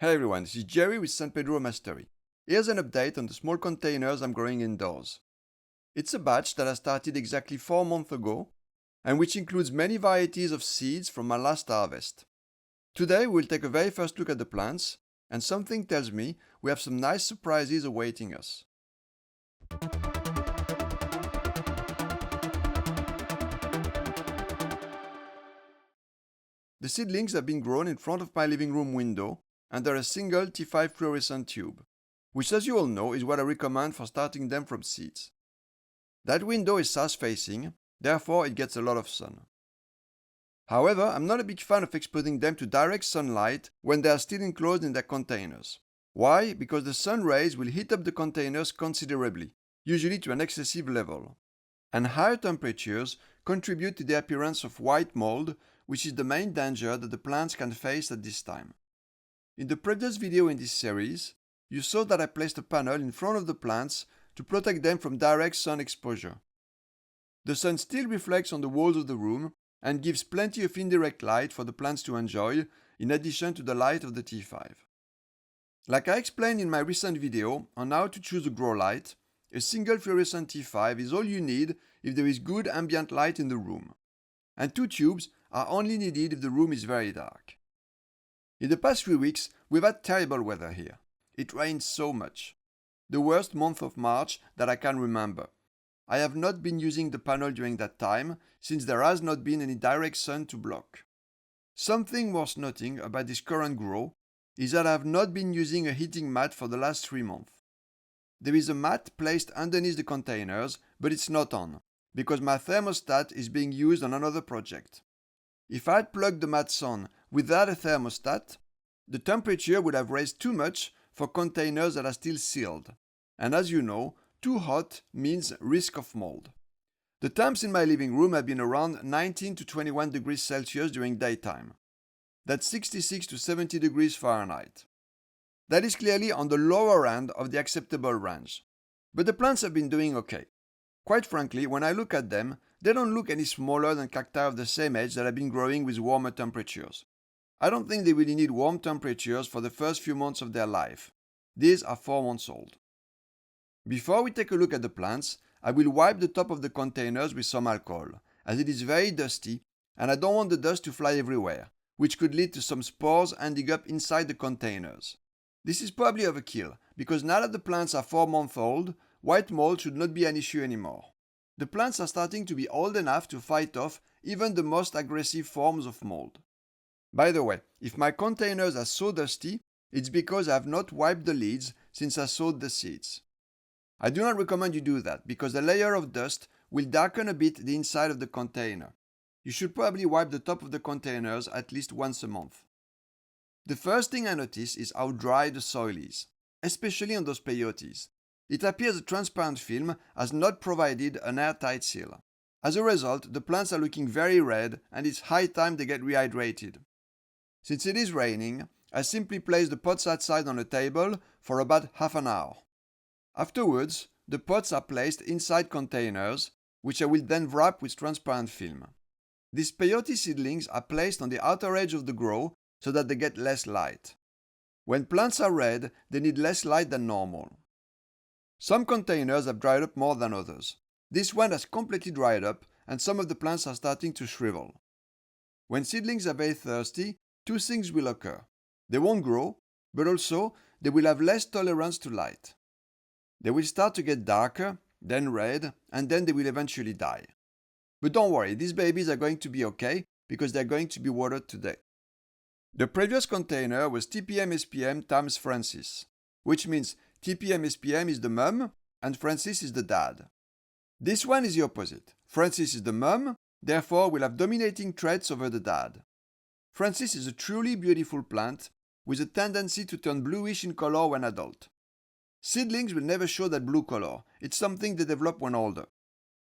Hey everyone, this is Jerry with San Pedro Mastery. Here's an update on the small containers I'm growing indoors. It's a batch that I started exactly 4 months ago and which includes many varieties of seeds from my last harvest. Today we'll take a very first look at the plants, and something tells me we have some nice surprises awaiting us. The seedlings have been grown in front of my living room window under a single T5 fluorescent tube, which, as you all know, is what I recommend for starting them from seeds. That window is south-facing, therefore it gets a lot of sun. However, I'm not a big fan of exposing them to direct sunlight when they are still enclosed in their containers. Why? Because the sun rays will heat up the containers considerably, usually to an excessive level. And higher temperatures contribute to the appearance of white mold, which is the main danger that the plants can face at this time. In the previous video in this series, you saw that I placed a panel in front of the plants to protect them from direct sun exposure. The sun still reflects on the walls of the room and gives plenty of indirect light for the plants to enjoy, in addition to the light of the T5. Like I explained in my recent video on how to choose a grow light, a single fluorescent T5 is all you need if there is good ambient light in the room, and 2 tubes are only needed if the room is very dark. In the past 3 weeks, we've had terrible weather here. It rained so much. The worst month of March that I can remember. I have not been using the panel during that time, since there has not been any direct sun to block. Something worth noting about this current grow is that I have not been using a heating mat for the last 3 months. There is a mat placed underneath the containers, but it's not on, because my thermostat is being used on another project. If I had plugged the mats on without a thermostat, the temperature would have raised too much for containers that are still sealed. And as you know, too hot means risk of mold. The temps in my living room have been around 19 to 21 degrees Celsius during daytime. That's 66 to 70 degrees Fahrenheit. That is clearly on the lower end of the acceptable range. But the plants have been doing okay. Quite frankly, when I look at them, they don't look any smaller than cacti of the same age that have been growing with warmer temperatures. I don't think they really need warm temperatures for the first few months of their life. These are 4 months old. Before we take a look at the plants, I will wipe the top of the containers with some alcohol, as it is very dusty and I don't want the dust to fly everywhere, which could lead to some spores ending up inside the containers. This is probably overkill, because now that the plants are 4 months old, white mold should not be an issue anymore. The plants are starting to be old enough to fight off even the most aggressive forms of mold. By the way, if my containers are so dusty, it's because I have not wiped the lids since I sowed the seeds. I do not recommend you do that, because a layer of dust will darken a bit the inside of the container. You should probably wipe the top of the containers at least once a month. The first thing I notice is how dry the soil is, especially on those peyotes. It appears the transparent film has not provided an airtight seal. As a result, the plants are looking very red and it's high time they get rehydrated. Since it is raining, I simply place the pots outside on a table for about half an hour. Afterwards, the pots are placed inside containers, which I will then wrap with transparent film. These peyote seedlings are placed on the outer edge of the grow so that they get less light. When plants are red, they need less light than normal. Some containers have dried up more than others. This one has completely dried up and some of the plants are starting to shrivel. When seedlings are very thirsty, 2 things will occur. They won't grow, but also they will have less tolerance to light. They will start to get darker, then red, and then they will eventually die. But don't worry, these babies are going to be okay because they're going to be watered today. The previous container was TPM SPM times Francis, which means TPM SPM is the mum and Francis is the dad. This one is the opposite. Francis is the mum, therefore will have dominating traits over the dad. Francis is a truly beautiful plant with a tendency to turn bluish in color when adult. Seedlings will never show that blue color. It's something they develop when older.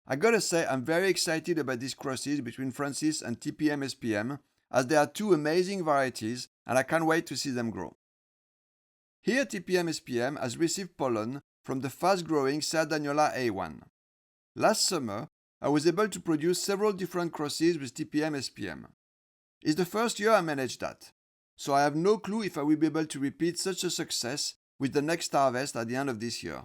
I gotta say I'm very excited about these crosses between Francis and TPM SPM, as they are 2 amazing varieties and I can't wait to see them grow. Here TPM SPM has received pollen from the fast-growing Sardagnola A1. Last summer, I was able to produce several different crosses with TPM SPM. It's the first year I managed that. so I have no clue if I will be able to repeat such a success with the next harvest at the end of this year.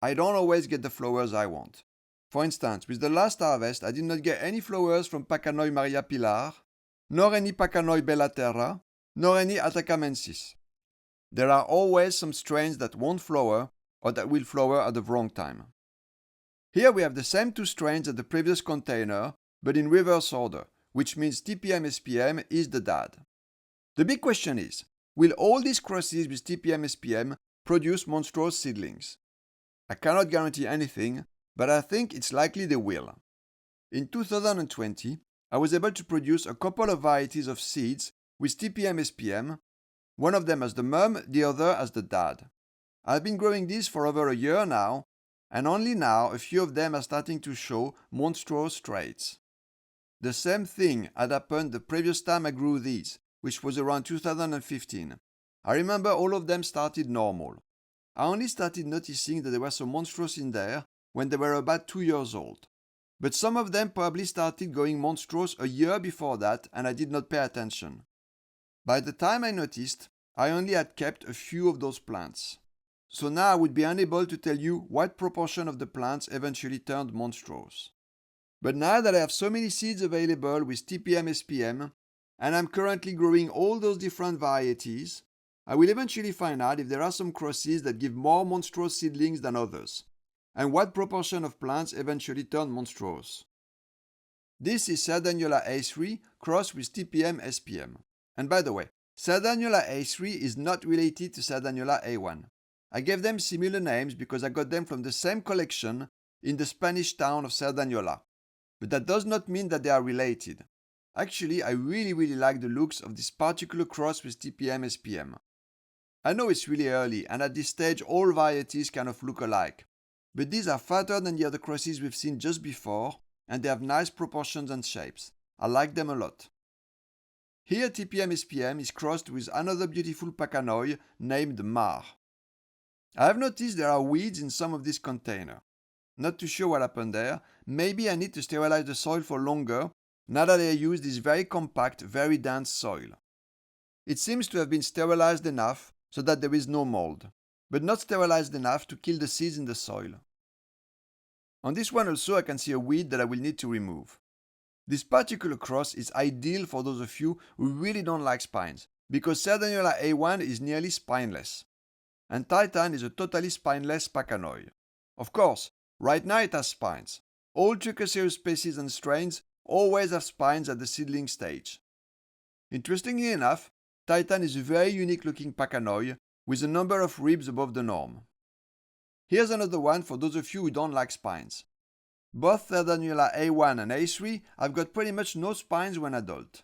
I don't always get the flowers I want. For instance, with the last harvest, I did not get any flowers from Pachanoi Maria Pilar, nor any Pachanoi Bella Terra, nor any Atacamensis. There are always some strains that won't flower or that will flower at the wrong time. Here we have the same two strains as the previous container, but in reverse order, which means TPM SPM is the dad. The big question is, will all these crosses with TPM SPM produce monstrous seedlings? I cannot guarantee anything, but I think it's likely they will. In 2020, I was able to produce a couple of varieties of seeds with TPM SPM, one of them as the mum, the other as the dad. I've been growing these for over a year now, and only now a few of them are starting to show monstrous traits. The same thing had happened the previous time I grew these, which was around 2015. I remember all of them started normal. I only started noticing that there were some monstrous in there when they were about 2 years old. But some of them probably started going monstrous a year before that and I did not pay attention. By the time I noticed, I only had kept a few of those plants. So now I would be unable to tell you what proportion of the plants eventually turned monstrous. But now that I have so many seeds available with TPM SPM, and I'm currently growing all those different varieties, I will eventually find out if there are some crosses that give more monstrous seedlings than others, and what proportion of plants eventually turn monstrous. This is Sardagnola A3 crossed with TPM SPM. And by the way, Sardagnola A3 is not related to Sardagnola A1. I gave them similar names because I got them from the same collection in the Spanish town of Sardagnola. But that does not mean that they are related. Actually, I really like the looks of this particular cross with TPM SPM. I know it's really early, and at this stage all varieties kind of look alike. But these are fatter than the other crosses we've seen just before, and they have nice proportions and shapes. I like them a lot. Here TPM SPM is crossed with another beautiful Pachanoi named Mar. I have noticed there are weeds in some of this container. Not too sure what happened there. Maybe I need to sterilize the soil for longer now that I use this very compact, very dense soil. It seems to have been sterilized enough so that there is no mold, but not sterilized enough to kill the seeds in the soil. On this one also I can see a weed that I will need to remove. This particular cross is ideal for those of you who really don't like spines, because Sardagnola A1 is nearly spineless, and Titan is a totally spineless Pachanoi. Of course, right now it has spines. All Trichocereus species and strains always have spines at the seedling stage. Interestingly enough, Titan is a very unique looking Pachanoi with a number of ribs above the norm. Here's another one for those of you who don't like spines. Both Sardagnola A1 and A3 have got pretty much no spines when adult.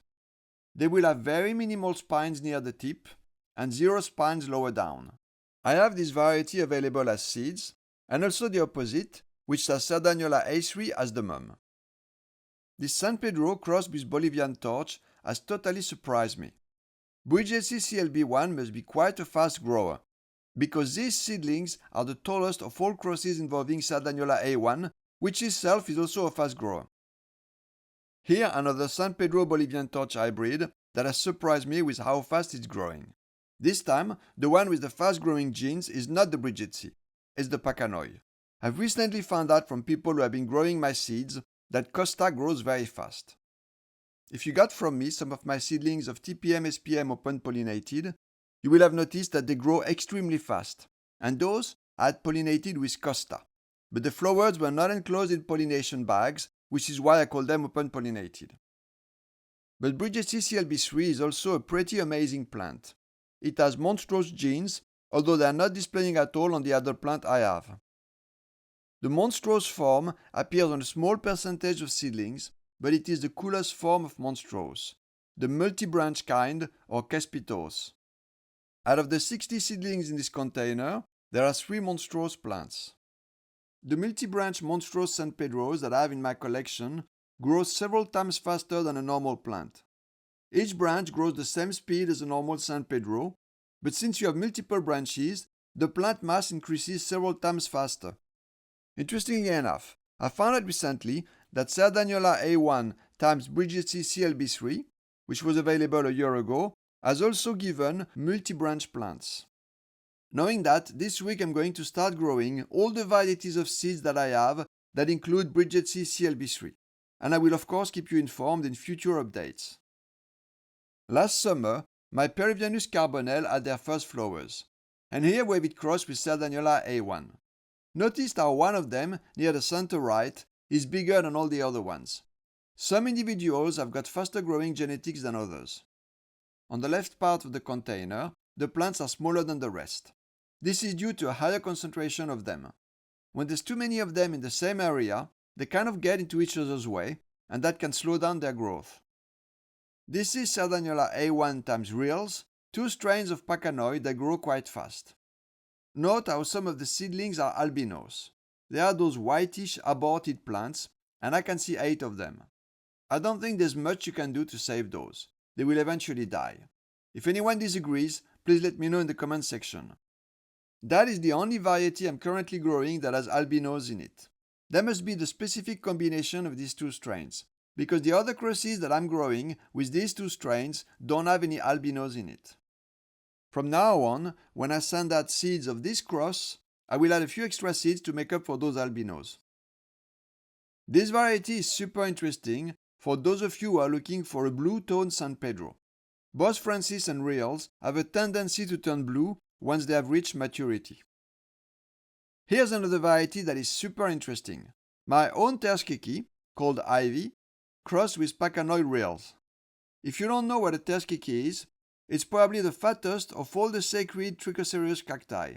They will have very minimal spines near the tip and 0 spines lower down. I have this variety available as seeds, and also the opposite, which has Sardagnola A3 as the mum. This San Pedro crossed with Bolivian Torch has totally surprised me. Bridgesii CLB1 must be quite a fast grower, because these seedlings are the tallest of all crosses involving Sardagnola A1, which itself is also a fast grower. Here another San Pedro Bolivian Torch hybrid that has surprised me with how fast it's growing. This time, the one with the fast growing genes is not the Bridgesii, it's the Pachanoi. I've recently found out from people who have been growing my seeds that Costa grows very fast. If you got from me some of my seedlings of TPM SPM open pollinated, you will have noticed that they grow extremely fast, and those I had pollinated with Costa. But the flowers were not enclosed in pollination bags, which is why I call them open pollinated. But Bridgesii CLB3 is also a pretty amazing plant. It has monstrous genes, although they are not displaying at all on the other plant I have. The monstrous form appears on a small percentage of seedlings, but it is the coolest form of monstrous, the multi-branch kind or Caspitos. Out of the 60 seedlings in this container, there are 3 monstrous plants. The multi-branch monstrous San Pedros that I have in my collection grow several times faster than a normal plant. Each branch grows the same speed as a normal San Pedro, but since you have multiple branches, the plant mass increases several times faster. Interestingly enough, I found out recently that Sardagnola A1 times Bridgesii CLB3, which was available a year ago, has also given multi-branch plants. Knowing that, this week I'm going to start growing all the varieties of seeds that I have that include Bridgesii CLB3, and I will of course keep you informed in future updates. Last summer, my Peruvianus carbonell had their first flowers, and here we have it crossed with Sardagnola A1. Notice how one of them, near the center right, is bigger than all the other ones. Some individuals have got faster growing genetics than others. On the left part of the container, the plants are smaller than the rest. This is due to a higher concentration of them. When there's too many of them in the same area, they kind of get into each other's way, and that can slow down their growth. This is Sardagnola A1 times reals, two strains of Pachanoi that grow quite fast. Note how some of the seedlings are albinos. They are those whitish aborted plants, and I can see 8 of them. I don't think there's much you can do to save those. They will eventually die. If anyone disagrees, please let me know in the comment section. That is the only variety I'm currently growing that has albinos in it. There must be the specific combination of these two strains, because the other crosses that I'm growing with these two strains don't have any albinos in it. From now on, when I send out seeds of this cross, I will add a few extra seeds to make up for those albinos. This variety is super interesting for those of you who are looking for a blue-toned San Pedro. Both Francis and Reals have a tendency to turn blue once they have reached maturity. Here's another variety that is super interesting. My own Terskiki, called Ivy, crossed with Pachanoi Reals. If you don't know what a Terskiki is, it's probably the fattest of all the sacred Trichocereus cacti.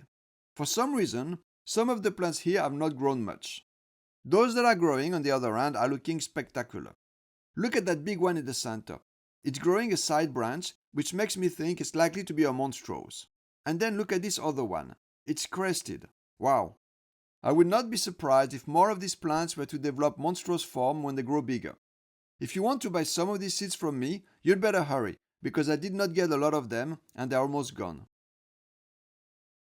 For some reason, some of the plants here have not grown much. Those that are growing, on the other hand, are looking spectacular. Look at that big one in the center. It's growing a side branch, which makes me think it's likely to be a monstrose. And then look at this other one. It's crested. Wow. I would not be surprised if more of these plants were to develop monstrose form when they grow bigger. If you want to buy some of these seeds from me, you'd better hurry, because I did not get a lot of them and they're almost gone.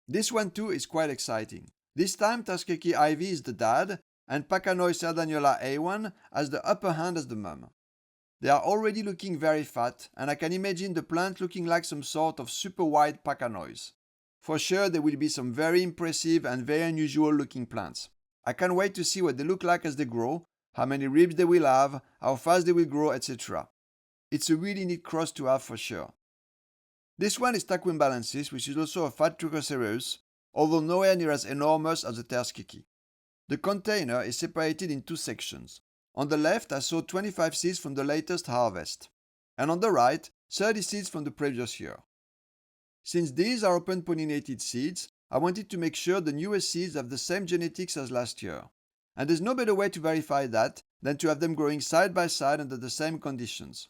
This one too is quite exciting. This time Terskiki Ivy is the dad and Pachanoi Sardagnola A1 has the upper hand as the mum. They are already looking very fat and I can imagine the plant looking like some sort of super wide Pachanois. For sure there will be some very impressive and very unusual looking plants. I can't wait to see what they look like as they grow, how many ribs they will have, how fast they will grow, etc. It's a really neat cross to have for sure. This one is Taquimbalensis, which is also a fat Trichocereus, although nowhere near as enormous as the Terskiki. The container is separated in 2 sections. On the left I saw 25 seeds from the latest harvest, and on the right 30 seeds from the previous year. Since these are open-pollinated seeds, I wanted to make sure the newest seeds have the same genetics as last year. And there's no better way to verify that than to have them growing side by side under the same conditions.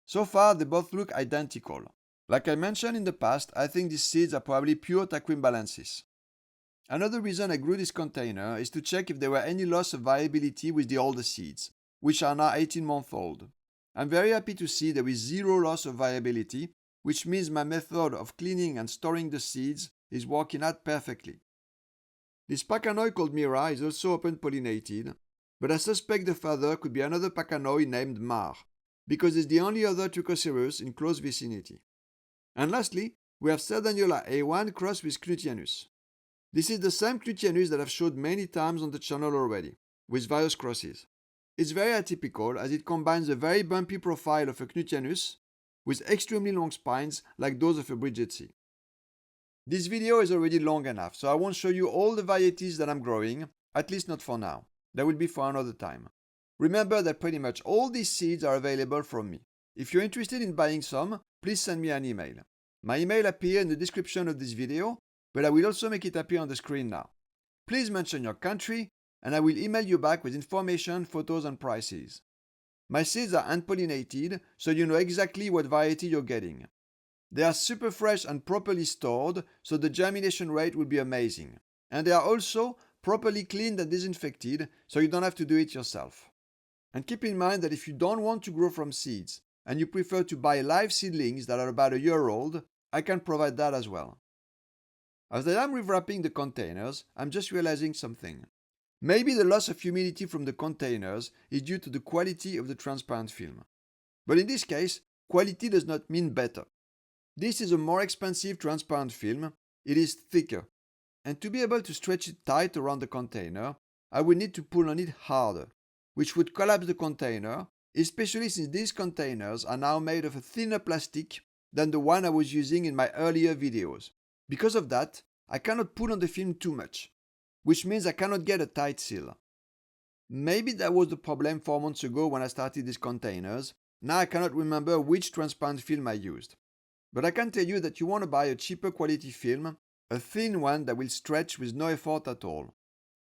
So far, they both look identical. Like I mentioned in the past, I think these seeds are probably pure Taquimbalensis. Another reason I grew this container is to check if there were any loss of viability with the older seeds, which are now 18 months old. I'm very happy to see there is zero loss of viability, which means my method of cleaning and storing the seeds is working out perfectly. This Pachanoi called Mira is also open-pollinated, but I suspect the father could be another Pachanoi named Mar, because it's the only other Trichocereus in close vicinity. And lastly, we have Sardagnola A1 crossed with Knuthianus. This is the same Knuthianus that I've showed many times on the channel already, with various crosses. It's very atypical as it combines a very bumpy profile of a Knuthianus with extremely long spines like those of a Bridgesii. This video is already long enough, so I won't show you all the varieties that I'm growing, at least not for now. That will be for another time. Remember that pretty much all these seeds are available from me. If you're interested in buying some, please send me an email. My email appears in the description of this video, but I will also make it appear on the screen now. Please mention your country, and I will email you back with information, photos, and prices. My seeds are hand-pollinated, so you know exactly what variety you're getting. They are super fresh and properly stored, so the germination rate will be amazing. And they are also properly cleaned and disinfected, so you don't have to do it yourself. And keep in mind that if you don't want to grow from seeds, and you prefer to buy live seedlings that are about a year old, I can provide that as well. As I am rewrapping the containers, I'm just realizing something. Maybe the loss of humidity from the containers is due to the quality of the transparent film. But in this case, quality does not mean better. This is a more expensive transparent film. It is thicker. And to be able to stretch it tight around the container, I would need to pull on it harder, which would collapse the container, especially since these containers are now made of a thinner plastic than the one I was using in my earlier videos. Because of that, I cannot pull on the film too much, which means I cannot get a tight seal. Maybe that was the problem 4 months ago when I started these containers. Now I cannot remember which transparent film I used. But I can tell you that you want to buy a cheaper quality film, a thin one that will stretch with no effort at all.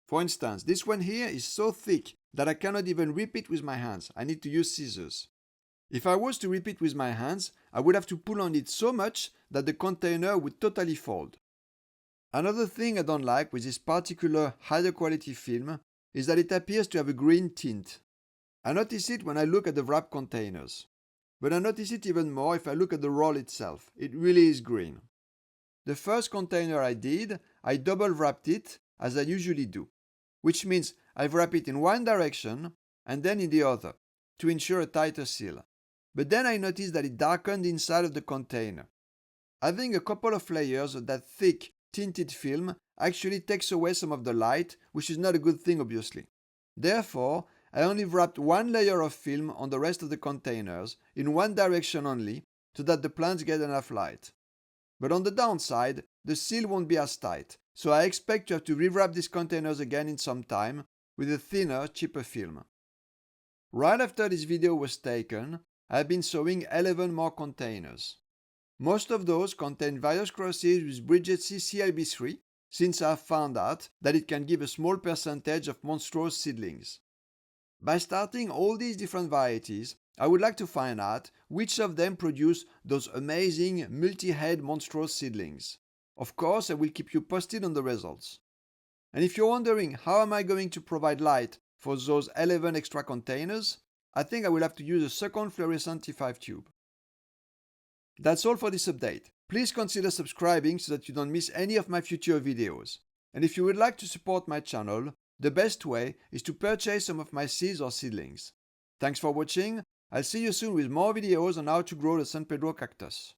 For instance, this one here is so thick that I cannot even rip it with my hands. I need to use scissors. If I was to rip it with my hands, I would have to pull on it so much that the container would totally fold. Another thing I don't like with this particular higher quality film is that it appears to have a green tint. I notice it when I look at the wrap containers. But I notice it even more if I look at the roll itself. It really is green. The first container I did, I double wrapped it as I usually do, which means I wrap it in one direction and then in the other to ensure a tighter seal. But then I noticed that it darkened inside of the container. Having a couple of layers of that thick tinted film actually takes away some of the light, which is not a good thing obviously. Therefore, I only wrapped one layer of film on the rest of the containers in one direction only so that the plants get enough light. But on the downside, the seal won't be as tight, so I expect to have to rewrap these containers again in some time with a thinner, cheaper film. Right after this video was taken, I have been sowing 11 more containers. Most of those contain various crosses with Bridgesii CIB3, since I have found out that it can give a small percentage of monstrous seedlings. By starting all these different varieties, I would like to find out which of them produce those amazing multi-head monstrous seedlings. Of course, I will keep you posted on the results. And if you're wondering how am I going to provide light for those 11 extra containers, I think I will have to use a second fluorescent T5 tube. That's all for this update. Please consider subscribing so that you don't miss any of my future videos. And if you would like to support my channel, the best way is to purchase some of my seeds or seedlings. Thanks for watching. I'll see you soon with more videos on how to grow the San Pedro cactus.